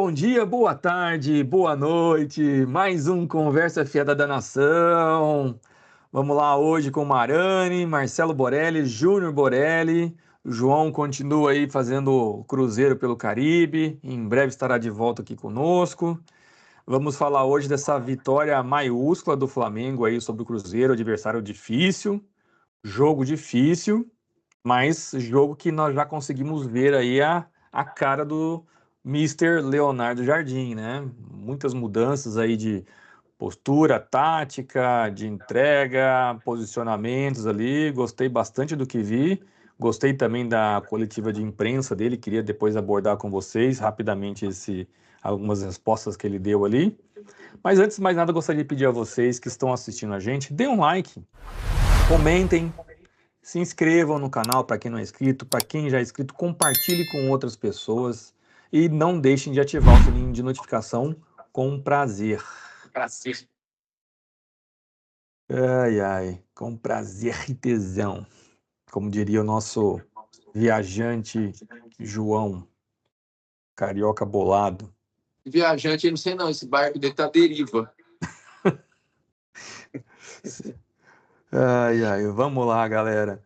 bom dia, boa tarde, boa noite. Mais um Conversa Fiada da Nação. Vamos lá hoje com Marani, Marcelo Borelli, Júnior Borelli. O João continua aí fazendo o cruzeiro pelo Caribe. Em breve estará de volta aqui conosco. Vamos falar hoje dessa vitória maiúscula do Flamengo aí sobre o Cruzeiro, adversário difícil, jogo difícil, mas jogo que nós já conseguimos ver aí a cara do Mister Leonardo Jardim, né? Muitas mudanças aí de postura, tática, de entrega, posicionamentos ali. Gostei bastante do que vi. Gostei também da coletiva de imprensa dele. Queria depois abordar com vocês rapidamente algumas respostas que ele deu ali. Mas antes de mais nada, gostaria de pedir a vocês que estão assistindo a gente, dêem um like, comentem, se inscrevam no canal para quem não é inscrito, para quem já é inscrito, compartilhe com outras pessoas e não deixem de ativar o sininho de notificação com prazer. Prazer. Ai, ai, com prazer e tesão. Como diria o nosso viajante João, carioca bolado. Viajante, eu não sei não, esse barco dele tá à deriva. Ai, ai, vamos lá, galera.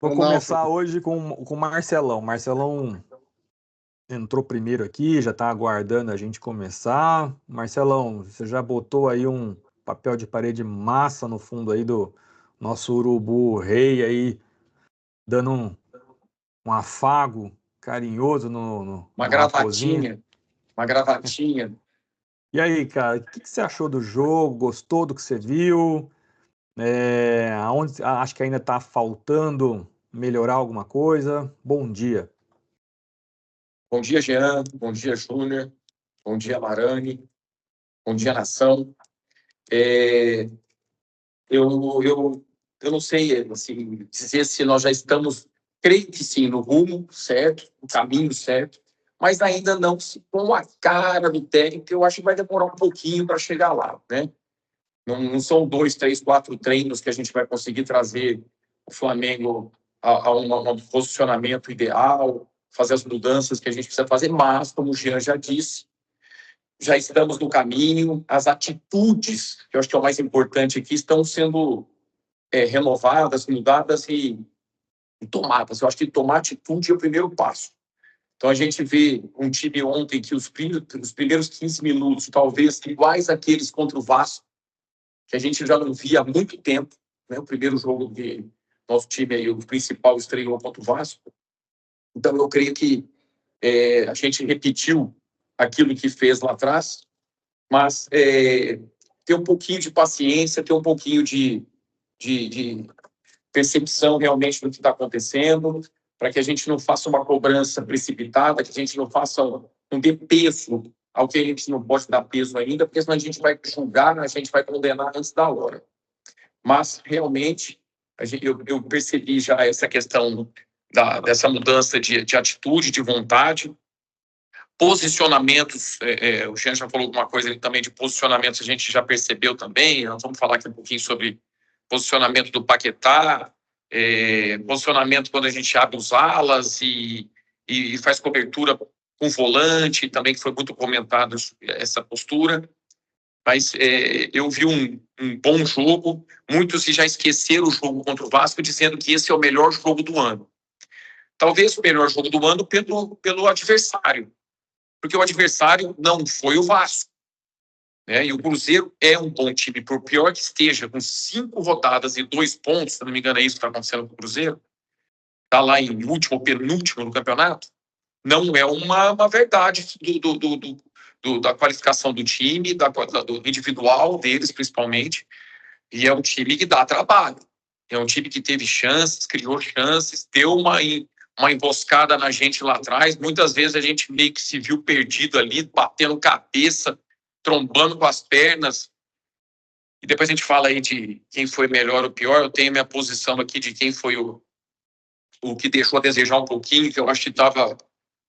Vou começar hoje com o Marcelão. Marcelão entrou primeiro aqui, já está aguardando a gente começar. Marcelão, você já botou aí um papel de parede massa no fundo aí do nosso urubu rei aí, dando um afago carinhoso Uma no raposinho. gravatinha. E aí, cara, o que você achou do jogo? Gostou do que você viu? Acho que ainda está faltando melhorar alguma coisa? Bom dia. Bom dia, Jean. Bom dia, Júnior. Bom dia, Marani. Bom dia, nação. Eu não sei assim, dizer se nós já estamos, creio que sim, no rumo certo, no caminho certo, mas ainda não se com a cara do técnico. Eu acho que vai demorar um pouquinho para chegar lá, né? Não são 2, 3, 4 treinos que a gente vai conseguir trazer o Flamengo a um posicionamento ideal, fazer as mudanças que a gente precisa fazer, mas, como o Jean já disse, já estamos no caminho, as atitudes, que eu acho que é o mais importante aqui, estão sendo renovadas, mudadas e tomadas. Eu acho que tomar atitude é o primeiro passo. Então, a gente vê um time ontem que os primeiros 15 minutos, talvez iguais àqueles contra o Vasco, que a gente já não via há muito tempo, né? O primeiro jogo que nosso time aí, o principal, estreou contra o Vasco. Então, eu creio que a gente repetiu aquilo que fez lá atrás, mas ter um pouquinho de paciência, ter um pouquinho de percepção realmente do que está acontecendo, para que a gente não faça uma cobrança precipitada, que a gente não dê peso ao que a gente não pode dar peso ainda, porque senão a gente vai julgar, a gente vai condenar antes da hora. Mas, realmente, eu percebi já essa questão dessa mudança de atitude, de vontade, posicionamentos. O Jean já falou alguma coisa ali também de posicionamentos, a gente já percebeu também. Nós vamos falar aqui um pouquinho sobre posicionamento do Paquetá, posicionamento quando a gente abre os alas e faz cobertura com volante, também que foi muito comentado essa postura. Mas eu vi um bom jogo. Muitos já esqueceram o jogo contra o Vasco, dizendo que esse é o melhor jogo do ano. Talvez o melhor jogo do ano pelo adversário, porque o adversário não foi o Vasco, né? E o Cruzeiro é um bom time, por pior que esteja, com 5 rodadas e 2 pontos, se não me engano é isso que está acontecendo com o Cruzeiro, está lá em último ou penúltimo no campeonato, não é uma verdade da qualificação do time, do individual deles, principalmente, e é um time que dá trabalho. É um time que teve chances, criou chances, deu uma emboscada na gente lá atrás. Muitas vezes a gente meio que se viu perdido ali, batendo cabeça, trombando com as pernas. E depois a gente fala aí de quem foi melhor ou pior. Eu tenho minha posição aqui de quem foi o que deixou a desejar um pouquinho, que eu acho que estava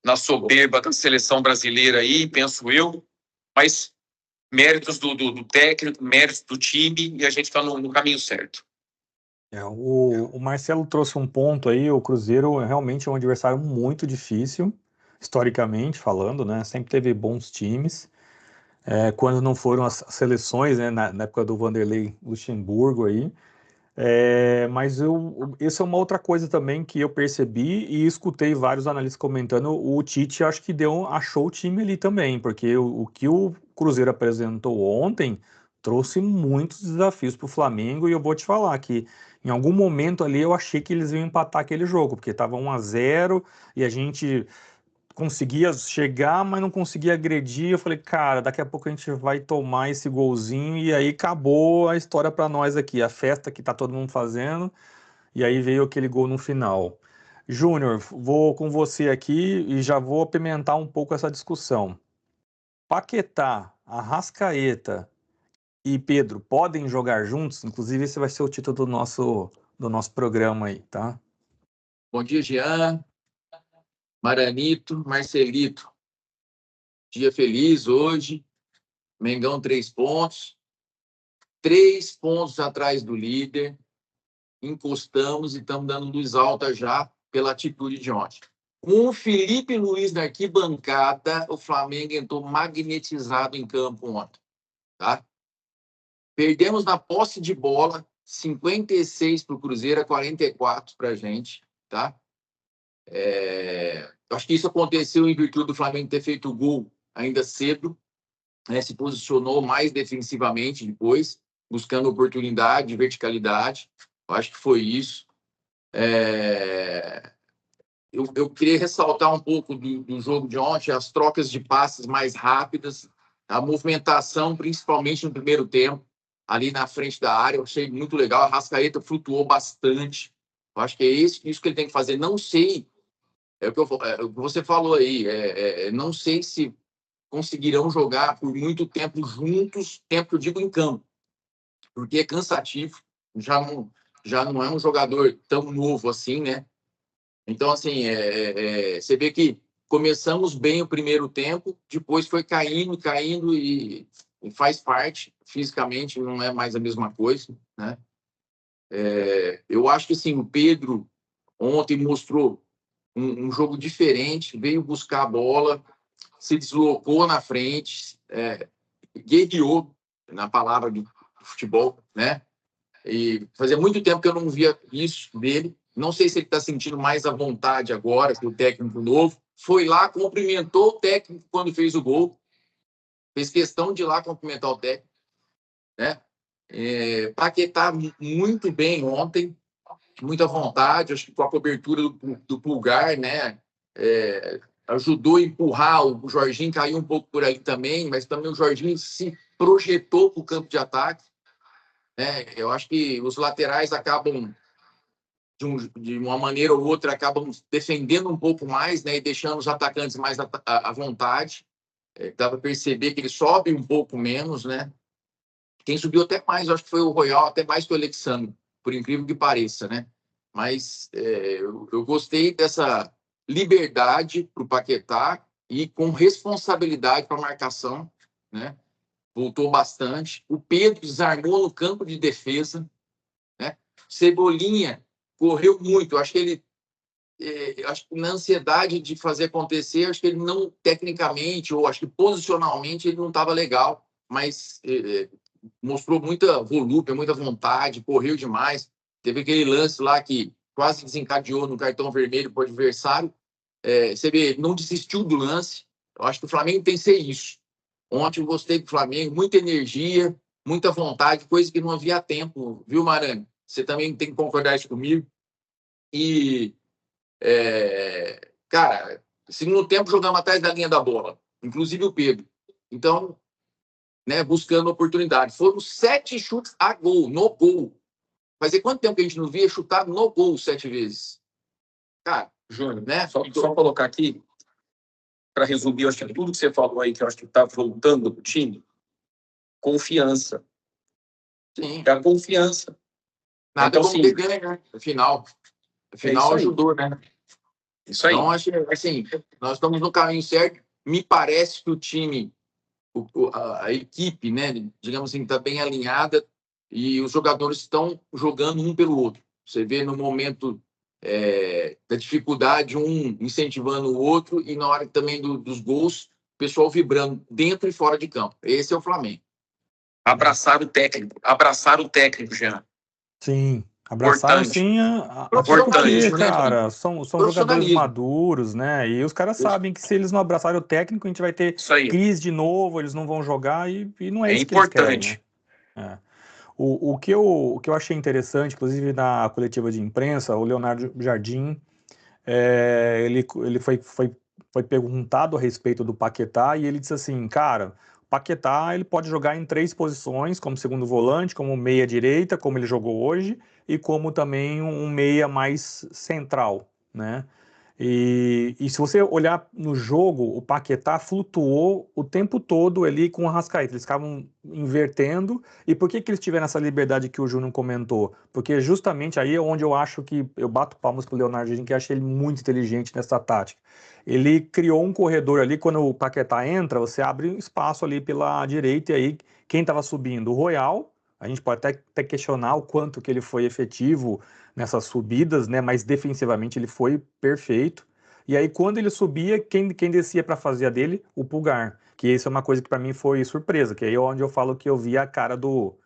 na soberba da seleção brasileira aí, penso eu. Mas méritos do técnico, méritos do time, e a gente está no caminho certo. O Marcelo trouxe um ponto aí, o Cruzeiro realmente é um adversário muito difícil, historicamente falando, né? Sempre teve bons times. Quando não foram as seleções, né? Na época do Vanderlei Luxemburgo aí. Mas essa é uma outra coisa também que eu percebi e escutei vários analistas comentando. O Tite acho que achou o time ali também, porque o que o Cruzeiro apresentou ontem trouxe muitos desafios para o Flamengo. E eu vou te falar que em algum momento ali eu achei que eles iam empatar aquele jogo, porque estava 1-0 e a gente conseguia chegar, mas não conseguia agredir. Eu falei, cara, daqui a pouco a gente vai tomar esse golzinho e aí acabou a história para nós aqui, a festa que tá todo mundo fazendo, e aí veio aquele gol no final. Júnior, vou com você aqui e já vou apimentar um pouco essa discussão. Paquetá, Arrascaeta e Pedro podem jogar juntos? Inclusive, esse vai ser o título do nosso programa aí, tá? Bom dia, Jean, Maranito, Marcelito. Dia feliz hoje. Mengão 3 pontos. 3 pontos atrás do líder. Encostamos e estamos dando luz alta já pela atitude de ontem. Com o Felipe Luiz na arquibancada, o Flamengo entrou magnetizado em campo ontem. Tá? Perdemos na posse de bola, 56 para o Cruzeiro, a 44 para a gente. Tá? Acho que isso aconteceu em virtude do Flamengo ter feito o gol ainda cedo, né? Se posicionou mais defensivamente depois, buscando oportunidade, verticalidade. Eu acho que foi isso. Eu queria ressaltar um pouco do jogo de ontem, as trocas de passes mais rápidas, a movimentação, principalmente no primeiro tempo, ali na frente da área. Eu achei muito legal. A Arrascaeta flutuou bastante. Eu acho que é isso que ele tem que fazer. Não sei, o que você falou aí, não sei se conseguirão jogar por muito tempo juntos, tempo que eu digo em campo, porque é cansativo, já não é um jogador tão novo assim, né? Então, assim, você vê que começamos bem o primeiro tempo, depois foi caindo e faz parte, fisicamente não é mais a mesma coisa, né? Eu acho que, assim, o Pedro ontem mostrou um jogo diferente, veio buscar a bola, se deslocou na frente, guerreou, na palavra do futebol, né? E fazia muito tempo que eu não via isso dele. Não sei se ele está sentindo mais à vontade agora com o técnico novo. Foi lá, cumprimentou o técnico quando fez o gol. Fez questão de ir lá cumprimentar o técnico, né? Paquetá muito bem ontem, muita vontade, acho que com a cobertura do Pulgar, né? Ajudou a empurrar, o Jorginho caiu um pouco por ali também, mas também o Jorginho se projetou para o campo de ataque, né? Eu acho que os laterais acabam, de uma maneira ou outra, acabam defendendo um pouco mais, né? E deixando os atacantes mais à vontade. Dá para perceber que ele sobe um pouco menos, né? Quem subiu até mais, eu acho que foi o Royal, até mais que o Alexandre, por incrível que pareça, né? Mas eu gostei dessa liberdade para o Paquetá e com responsabilidade para a marcação, né? Voltou bastante. O Pedro desarmou no campo de defesa, né? Cebolinha correu muito. Eu acho que ele, acho que na ansiedade de fazer acontecer, acho que ele não, tecnicamente, ou acho que posicionalmente, ele não estava legal, mas mostrou muita volúpia, muita vontade, correu demais. Teve aquele lance lá que quase desencadeou no cartão vermelho para o adversário. Você vê, ele não desistiu do lance. Eu acho que o Flamengo tem que ser isso. Ontem eu gostei do Flamengo, muita energia, muita vontade, coisa que não havia há tempo, viu, Marani? Você também tem que concordar isso comigo. E, cara, segundo tempo jogamos atrás da linha da bola, inclusive o Pedro. Então, né, buscando oportunidade. Foram 7 chutes a gol, no gol. Fazia quanto tempo que a gente não via chutar no gol 7 vezes? Cara, Júnior, né? só colocar aqui, para resumir, eu acho que tudo que você falou aí, que eu acho que está voltando para o time, confiança. Sim. É a confiança. Nada então, como sim, ter ganho, né? Afinal ajudou, né? Isso aí. Então, acho que, assim, nós estamos no caminho certo. Me parece que o time, a equipe, né, digamos assim, está bem alinhada e os jogadores estão jogando um pelo outro. Você vê no momento da dificuldade, um incentivando o outro, e na hora também dos gols, o pessoal vibrando dentro e fora de campo. Esse é o Flamengo. Abraçar o técnico, Jean. Sim, abraçaram Importante. sim, até porque, Profissionalismo, né, João? cara, são jogadores Profissionalismo. maduros, né? E os caras sabem que se eles não abraçarem o técnico, a gente vai ter Isso aí. crise de novo, eles não vão jogar e não é É isso que eles querem, né? importante. É. O que eu achei interessante, inclusive na coletiva de imprensa, o Leonardo Jardim, ele foi perguntado a respeito do Paquetá e ele disse assim, cara, o Paquetá ele pode jogar em 3 posições, como segundo volante, como meia direita, como ele jogou hoje, e como também um meia mais central, né? E se você olhar no jogo, o Paquetá flutuou o tempo todo ali com o Arrascaeta. Eles ficavam invertendo. E por que eles tiveram essa liberdade que o Júnior comentou? Porque justamente aí é onde eu acho que eu bato palmas pro Leonardo Jardim, que eu achei ele muito inteligente nessa tática. Ele criou um corredor ali, quando o Paquetá entra, você abre um espaço ali pela direita, e aí quem estava subindo? O Royal. A gente pode até questionar o quanto que ele foi efetivo nessas subidas, né? Mas defensivamente ele foi perfeito. E aí, quando ele subia, quem descia para fazer a dele? O Pulgar. Que isso é uma coisa que para mim foi surpresa, que aí é onde eu falo que eu vi a cara do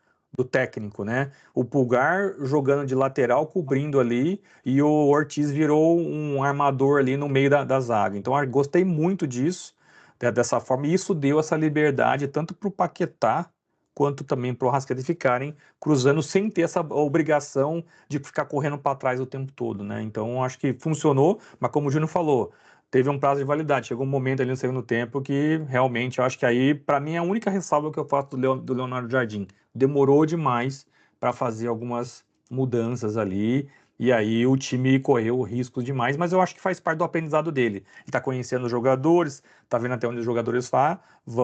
técnico, né? O Pulgar jogando de lateral, cobrindo ali, e o Ortiz virou um armador ali no meio da zaga. Então, eu gostei muito disso, dessa forma, e isso deu essa liberdade tanto para o Paquetá quanto também para o Arrascaeta ficarem cruzando sem ter essa obrigação de ficar correndo para trás o tempo todo, né? Então, acho que funcionou, mas como o Júnior falou, teve um prazo de validade. Chegou um momento ali no segundo tempo que realmente, eu acho que aí, para mim, é a única ressalva que eu faço do Leonardo Jardim. Demorou demais para fazer algumas mudanças ali, e aí o time correu riscos demais, mas eu acho que faz parte do aprendizado dele. Ele está conhecendo os jogadores, está vendo até onde os jogadores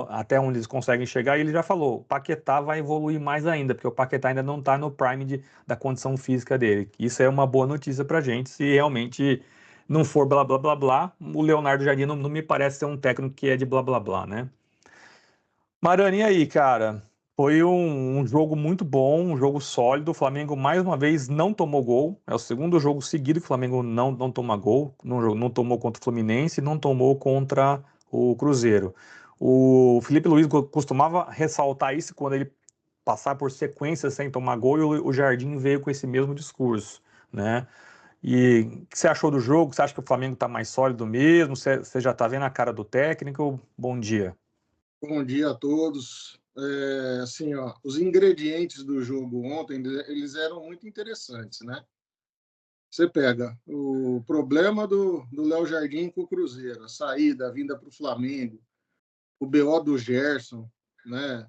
até onde eles conseguem chegar, e ele já falou, o Paquetá vai evoluir mais ainda, porque o Paquetá ainda não está no prime da condição física dele. Isso é uma boa notícia pra gente, se realmente não for blá blá blá blá, o Leonardo Jardim não me parece ser um técnico que é de blá blá blá, né? Marani, e aí, cara? Foi um jogo muito bom, um jogo sólido. O Flamengo, mais uma vez, não tomou gol. É o segundo jogo seguido que o Flamengo não toma gol. Não tomou contra o Fluminense, não tomou contra o Cruzeiro. O Felipe Luiz costumava ressaltar isso quando ele passar por sequências sem tomar gol, e o Jardim veio com esse mesmo discurso, né? E o que você achou do jogo? Você acha que o Flamengo está mais sólido mesmo? Você já está vendo a cara do técnico? Bom dia. Bom dia a todos. Assim, ó, os ingredientes do jogo ontem, eles eram muito interessantes, né? Você pega o problema do Léo Jardim com o Cruzeiro, a saída, a vinda para o Flamengo, o BO do Gerson, né?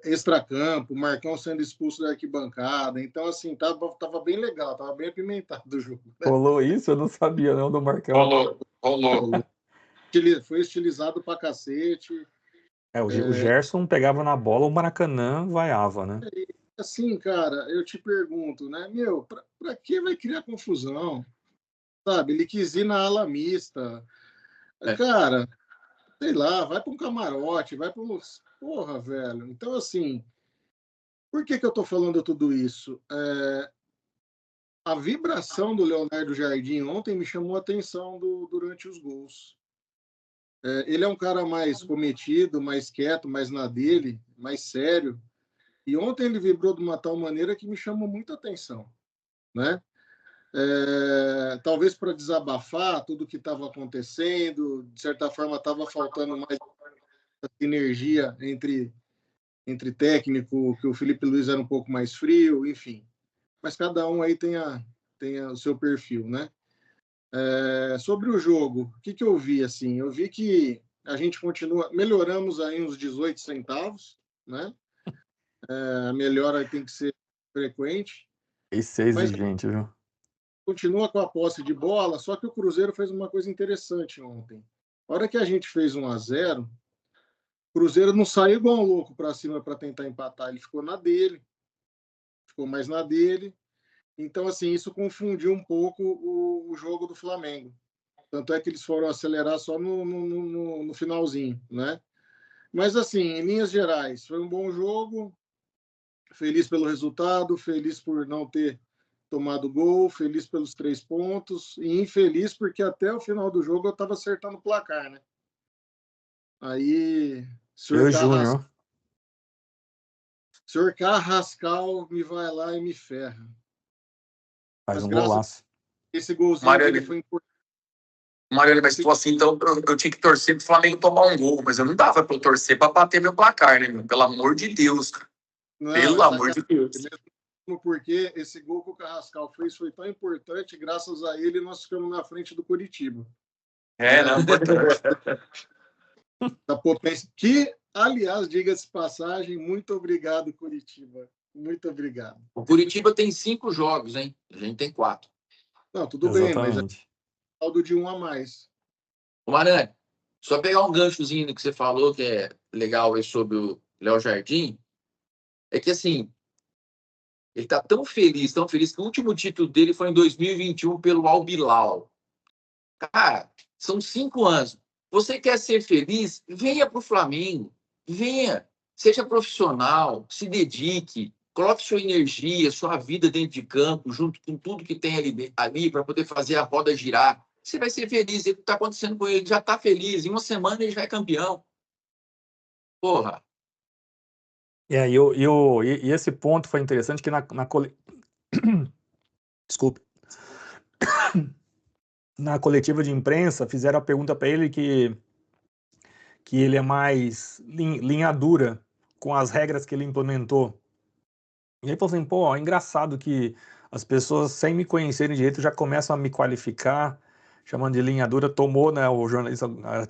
Extracampo, o Marcão sendo expulso da arquibancada. Então, assim, tava bem legal, tava bem apimentado o jogo, né? Rolou isso? Eu não sabia, não, do Marcão. Rolou. Foi estilizado pra cacete. O Gerson pegava na bola, o Maracanã vaiava, né? Assim, cara, eu te pergunto, né? Meu, pra que vai criar confusão? Sabe? Ele quis ir na ala mista. Cara, sei lá, vai para um camarote, vai para um. Porra, velho. Então, assim, por que eu tô falando tudo isso? A vibração do Leonardo Jardim ontem me chamou a atenção durante os gols. Ele é um cara mais cometido, mais quieto, mais na dele, mais sério. E ontem ele vibrou de uma tal maneira que me chamou muita atenção, né? Talvez para desabafar tudo que estava acontecendo, de certa forma estava faltando mais energia entre técnico, que o Felipe Luiz era um pouco mais frio, enfim. Mas cada um aí tem o seu perfil, né? Sobre o jogo, o que eu vi assim? Eu vi que a gente melhoramos aí uns 18 centavos, né? A melhora tem que ser frequente, Isso é mas exigente, viu? continua com a posse de bola, só que o Cruzeiro fez uma coisa interessante ontem. A hora que a gente fez 1-0, o Cruzeiro não saiu igual um louco para cima para tentar empatar, ele ficou na dele, ficou mais na dele. Então, assim, isso confundiu um pouco o jogo do Flamengo. Tanto é que eles foram acelerar só no finalzinho, né? Mas, assim, em linhas gerais, foi um bom jogo, feliz pelo resultado, feliz por não ter tomado gol, feliz pelos 3 pontos e infeliz porque até o final do jogo eu estava acertando o placar, né? Aí, Eu, Júnior, senhor Carrascal me vai lá e me ferra. faz Mas um graças a golaço. esse golzinho Mariane, dele foi importante. Mariane, mas tu assim, então eu tinha que torcer pro Flamengo tomar um gol, mas eu não dava pra eu torcer pra bater meu placar, né, meu? Pelo amor de Deus, cara. Não, Pelo amor de Deus. mesmo porque esse gol que o Carrascal fez foi tão importante, graças a ele nós ficamos na frente do Curitiba. Não, importante. Da potência. Que, aliás, diga-se passagem, muito obrigado, Curitiba. Muito obrigado. O Curitiba tem 5 jogos, hein? A gente tem 4. Não, tudo bem, mas é Exatamente. saldo de 1 a mais. Ô, Mariane, só pegar um ganchozinho do que você falou, que é legal aí sobre o Léo Jardim, é que assim, ele tá tão feliz, que o último título dele foi em 2021 pelo Al Hilal. Cara, são 5 anos. Você quer ser feliz? Venha para o Flamengo. Venha. Seja profissional, se dedique, coloque sua energia, sua vida dentro de campo, junto com tudo que tem ali para poder fazer a roda girar. Você vai ser feliz. O que está acontecendo com ele? Ele já está feliz. Em uma semana ele já é campeão. Porra. E esse ponto foi interessante que Desculpe. Na coletiva de imprensa fizeram a pergunta para ele que ele é mais linha dura com as regras que ele implementou. E aí falou assim, pô, é engraçado que as pessoas, sem me conhecerem direito, já começam a me qualificar, chamando de linha dura. Tomou, né, o jornalista,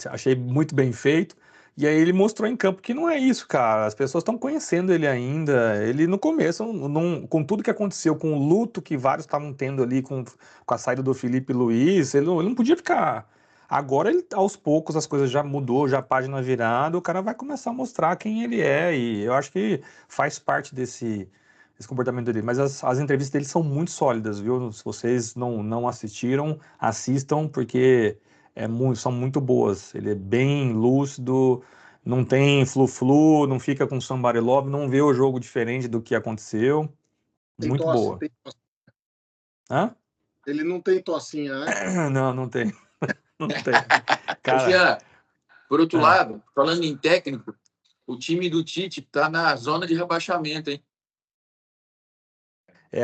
achei muito bem feito. E aí ele mostrou em campo que não é isso, cara. As pessoas estão conhecendo ele ainda. Ele no começo, com tudo que aconteceu, com o luto que vários estavam tendo ali com a saída do Felipe Luiz, ele não podia ficar. Agora, aos poucos, as coisas já mudou, já a página virada, o cara vai começar a mostrar quem ele é. E eu acho que faz parte desse comportamento dele. Mas as entrevistas dele são muito sólidas, viu? Se vocês não assistiram, assistam, porque são muito boas. Ele é bem lúcido, não tem flu-flu, não fica com somebody love, não vê o jogo diferente do que aconteceu. Tem Muito tosse, boa. tem tosse. Hã? Ele não tem tossinha, né? Não tem. Não tem. Cara, Jean, por outro ah, lado, falando em técnico, o time do Tite está na zona de rebaixamento, hein?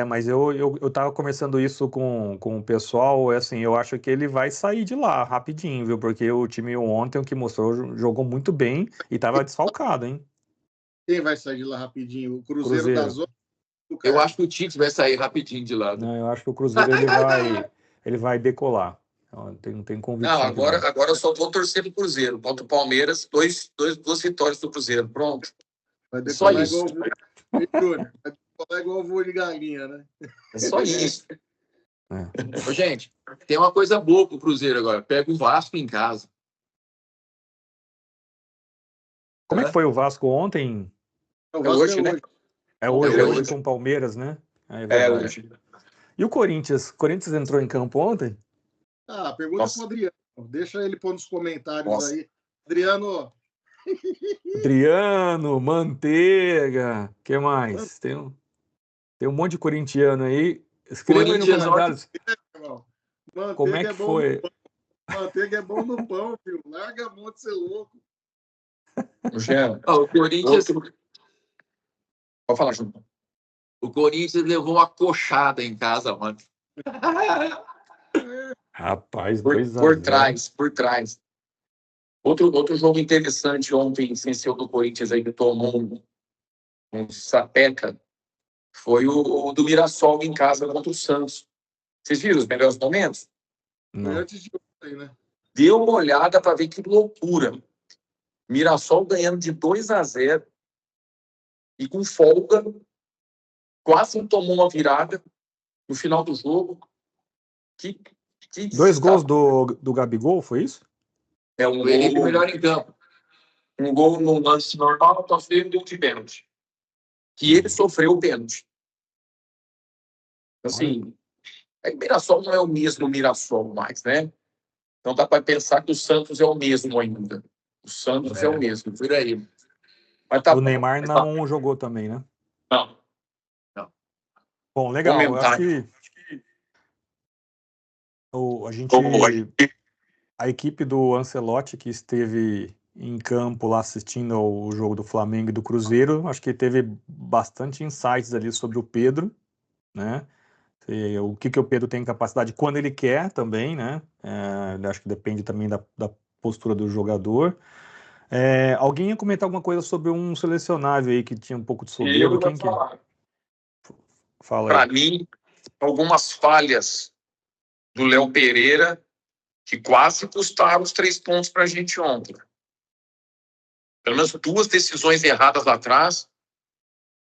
mas eu tava conversando isso com o pessoal, assim, eu acho que ele vai sair de lá rapidinho, viu? Porque o time ontem, o que mostrou, jogou muito bem e tava desfalcado, hein? Quem vai sair de lá rapidinho? O Cruzeiro da Cruzeiro. zona do Eu cara. acho que o Tite vai sair rapidinho de lá. Não, eu acho que o Cruzeiro ele vai decolar. Não tem convicção Não, que vai. agora eu só vou torcer pro Cruzeiro. Contra o Palmeiras, duas vitórias do Cruzeiro. Pronto. Vai Só decolar isso. igual o Júnior. Vai decolar igual o voo de galinha, né? É só isso. Ô, gente, tem uma coisa boa pro Cruzeiro agora. Pega o Vasco em casa. Como é que foi o Vasco ontem? O É Vasco hoje, né? É hoje, É hoje hoje. com o Palmeiras, né? É É verdade. hoje. E o Corinthians? O Corinthians entrou em campo ontem? Ah, pergunta Nossa. pro Adriano. Deixa ele pôr nos comentários Nossa. aí. Adriano, Adriano, Manteiga, que mais? Tem um monte de corintiano aí. Escreva aí nos Corinthians comentários irmão, como é manteiga é que bom no foi. pão. Manteiga é bom no pão, filho. Larga a mão de ser louco. Jean, O Corinthians, pode falar, Junto. o Corinthians levou uma coxada em casa, mano. Rapaz, Por 2-0. trás, por trás. Outro jogo interessante ontem, sem ser o do Corinthians aí, que tomou um sapeca, foi o do Mirassol em casa contra o Santos. Vocês viram os melhores momentos? Foi Não. antes de ontem, né? Dê uma olhada para ver que loucura. Mirassol ganhando de 2-0 e com folga, quase tomou uma virada no final do jogo. Que 2 gols do Gabigol, foi isso? É um O Felipe gol, melhor em campo. um gol no lance normal, nós teve um de pênalti. Que ele sofreu o pênalti. Assim, o Mirassol não é o mesmo Mirassol mais, né? Então dá para pensar que o Santos é o mesmo ainda. O Santos é o mesmo, por aí. Mas tá O bom. Neymar não jogou também, né? Não. Bom, legal. Eu acho Comentário. que A gente, a equipe do Ancelotti que esteve em campo lá assistindo ao jogo do Flamengo e do Cruzeiro, acho que teve bastante insights ali sobre o Pedro, né? O que o Pedro tem capacidade quando ele quer também, né? Acho que depende também da postura do jogador. Alguém ia comentar alguma coisa sobre um selecionável aí que tinha um pouco de soberba? Eu vou Quem que é? falar. Fala Para aí. mim, algumas falhas do Léo Pereira que quase custaram os 3 pontos para a gente ontem. Pelo menos 2 decisões erradas lá atrás.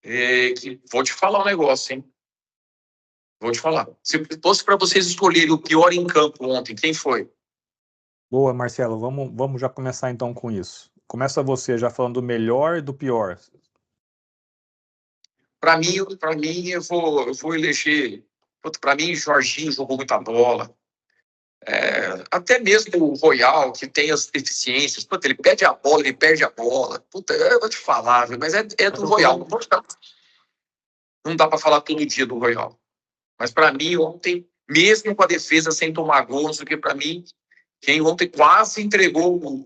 Que vou te falar um negócio, hein? Vou te falar. Se fosse para vocês escolherem o pior em campo ontem, quem foi? Boa, Marcelo, vamos já começar então com isso. Começa você já falando do melhor e do pior. Para mim, eu vou eleger. Para mim, Jorginho jogou muita bola. Até mesmo o Royal, que tem as deficiências. Puta, ele perde a bola, ele perde a bola. Puta, eu vou te falar, viu? Mas é do Royal. Não dá para falar todo dia do Royal. Mas para mim, ontem, mesmo com a defesa sem tomar gol, não sei o que, para mim, quem ontem quase entregou o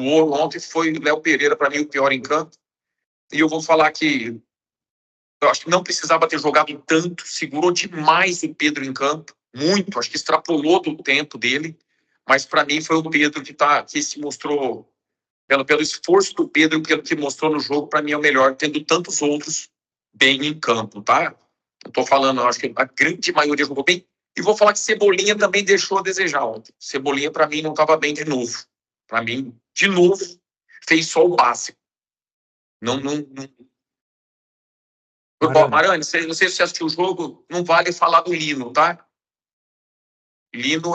ouro ontem foi o Léo Pereira, para mim, o pior em campo. E eu vou falar que eu acho que não precisava ter jogado tanto, segurou demais o Pedro em campo, muito, acho que extrapolou do tempo dele, mas para mim foi o Pedro que se mostrou, pelo esforço do Pedro, pelo que mostrou no jogo, para mim é o melhor, tendo tantos outros bem em campo, tá? Eu tô falando, eu acho que a grande maioria jogou bem, e vou falar que Cebolinha também deixou a desejar ontem. Cebolinha, para mim, não estava bem de novo. Para mim, de novo, fez só o básico. Não. Marani, não sei se você assistiu o jogo, não vale falar do Lino, tá? Lino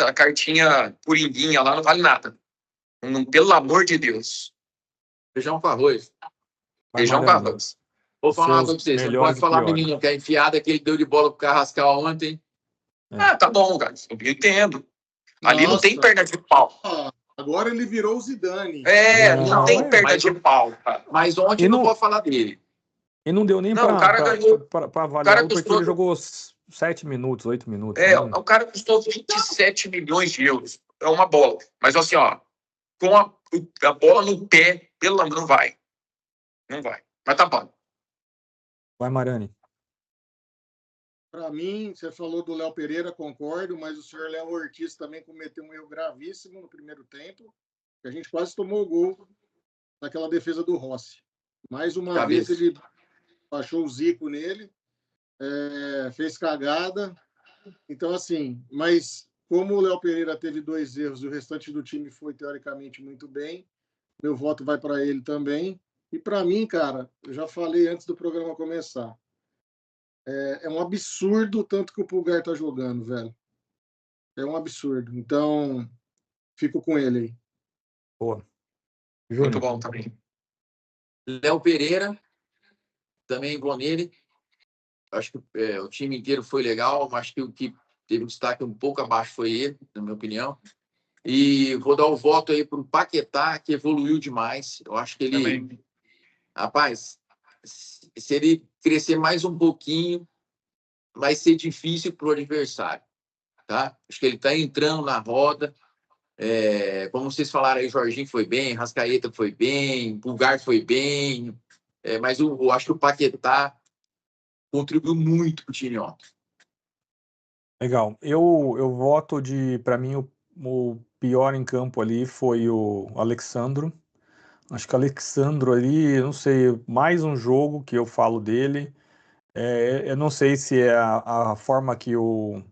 a cartinha puringuinha lá, não vale nada. Pelo amor de Deus. Feijão com arroz. Feijão com arroz. Vou falar uma coisa pra vocês. Você não pode falar, menino, que a enfiada que ele deu de bola pro Carrascal ontem. Tá bom, cara. Eu entendo. Ali não tem perna de pau. Agora ele virou o Zidane. Não tem perna de pau, cara. Mas ontem não pode falar dele. E não deu nem para avaliar, porque ele jogou 7 minutos, 8 minutos. O cara custou 27 milhões de euros. É uma bola. Mas assim, ó, com a bola no pé, pelo amor, não vai. Não vai. Mas tá bom. Vai, Marani. Para mim, você falou do Léo Pereira, concordo, mas o senhor Léo Ortiz também cometeu um erro gravíssimo no primeiro tempo, que a gente quase tomou o gol naquela defesa do Rossi. Mais uma vez ele baixou o Zico nele, fez cagada. Então, assim, mas como o Léo Pereira teve 2 erros e o restante do time foi, teoricamente, muito bem, meu voto vai para ele também. E para mim, cara, eu já falei antes do programa começar, é um absurdo o tanto que o Pulgar tá jogando, velho. É um absurdo. Então, fico com ele aí. Boa. Muito bom também. Léo Pereira, também vou nele. Acho que o time inteiro foi legal, mas acho que o que teve um destaque um pouco abaixo foi ele, na minha opinião. E vou dar o voto aí para o Paquetá, que evoluiu demais. Eu acho que ele... Também. Rapaz, se ele crescer mais um pouquinho, vai ser difícil para o adversário. Tá? Acho que ele está entrando na roda. Como vocês falaram aí, Jorginho foi bem, Rascaeta foi bem, Pulgar foi bem. Mas eu acho que o Paquetá contribuiu muito para o time ontem. Legal. Eu voto para mim, o pior em campo ali foi o Alexandro. Acho que o Alexandro ali, não sei, mais um jogo que eu falo dele. Eu não sei se é a forma que o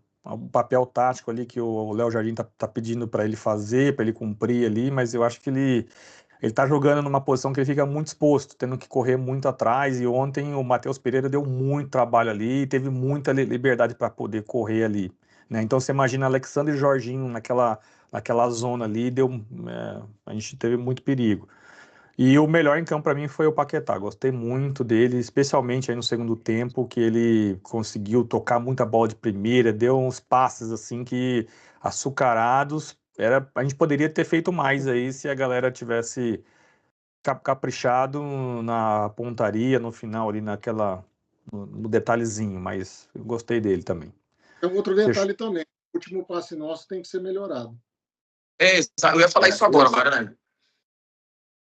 papel tático ali que o Léo Jardim tá pedindo para ele fazer, para ele cumprir ali, mas eu acho que ele tá jogando numa posição que ele fica muito exposto, tendo que correr muito atrás, e ontem o Matheus Pereira deu muito trabalho ali, teve muita liberdade para poder correr ali, né? Então você imagina Alexandre e Jorginho naquela zona ali, a gente teve muito perigo. E o melhor em campo para mim foi o Paquetá. Gostei muito dele, especialmente aí no segundo tempo, que ele conseguiu tocar muita bola de primeira, deu uns passes assim que açucarados. A gente poderia ter feito mais aí se a galera tivesse caprichado na pontaria, no final ali no detalhezinho, mas eu gostei dele também. Tem um outro detalhe também. O último passe nosso tem que ser melhorado. Eu ia falar isso agora, Maranhão.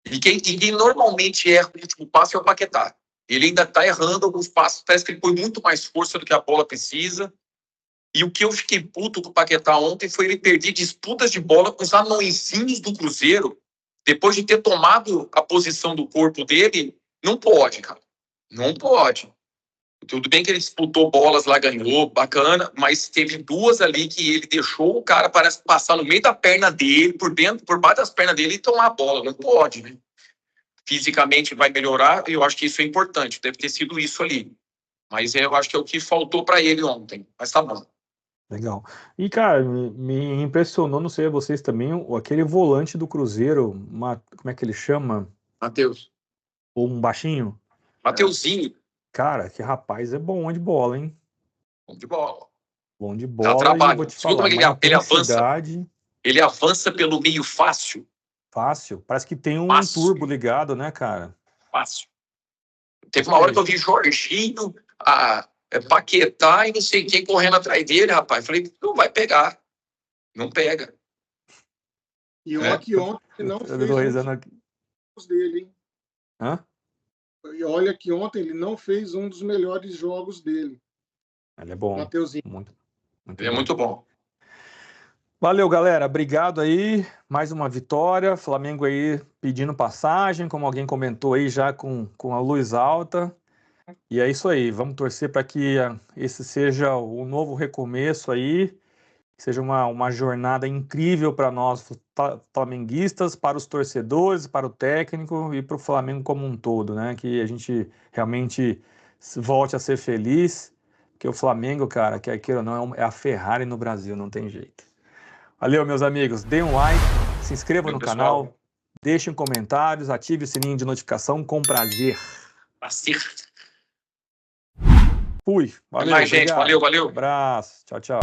E quem normalmente erra o último passe é o Paquetá. Ele ainda está errando alguns passos. Parece que ele põe muito mais força do que a bola precisa. E o que eu fiquei puto com o Paquetá ontem foi ele perder disputas de bola com os anõezinhos do Cruzeiro. Depois de ter tomado a posição do corpo dele, não pode, cara. Não pode. Tudo bem que ele disputou bolas lá, ganhou, bacana, mas teve duas ali que ele deixou o cara, parece, passar no meio da perna dele, por baixo das pernas dele e tomar a bola. Não pode, né? Fisicamente vai melhorar, e eu acho que isso é importante. Deve ter sido isso ali. Mas eu acho que é o que faltou para ele ontem. Mas tá bom. Legal. E, cara, me impressionou, não sei a vocês também, aquele volante do Cruzeiro, como é que ele chama? Matheus. Ou um baixinho? Mateuzinho. Cara, que rapaz é bom de bola, hein? Bom de bola. Bom de Dá bola, trabalho. e vou te Você viu falar, como uma ele avança? intensidade Ele avança pelo meio fácil. fácil. Parece que tem um Fácil. turbo ligado, né, cara? Fácil. Teve uma hora que eu vi Jorginho, Paquetá e não sei quem correndo atrás dele, rapaz. Falei, não vai pegar. Não pega. E olha que ontem ele não Eu fez tô um rezando aqui. dos dele, hein? Hã? E olha que ontem ele não fez um dos melhores jogos dele. Ele é bom. Mateuzinho. Muito Ele é bom. muito bom. Valeu, galera. Obrigado aí. Mais uma vitória. Flamengo aí pedindo passagem, como alguém comentou aí, já com a luz alta. E é isso aí. Vamos torcer para que esse seja o novo recomeço aí, seja uma jornada incrível para nós flamenguistas, para os torcedores, para o técnico e para o Flamengo como um todo, né? Que a gente realmente volte a ser feliz, porque o Flamengo, cara, quer queira ou não, é a Ferrari no Brasil, não tem jeito. Valeu, meus amigos. Dê um like, se inscreva no canal, deixem comentários, ative o sininho de notificação com prazer. Acerto. Fui. Valeu, Mais, gente. obrigado. Valeu. Abraço. Tchau, tchau.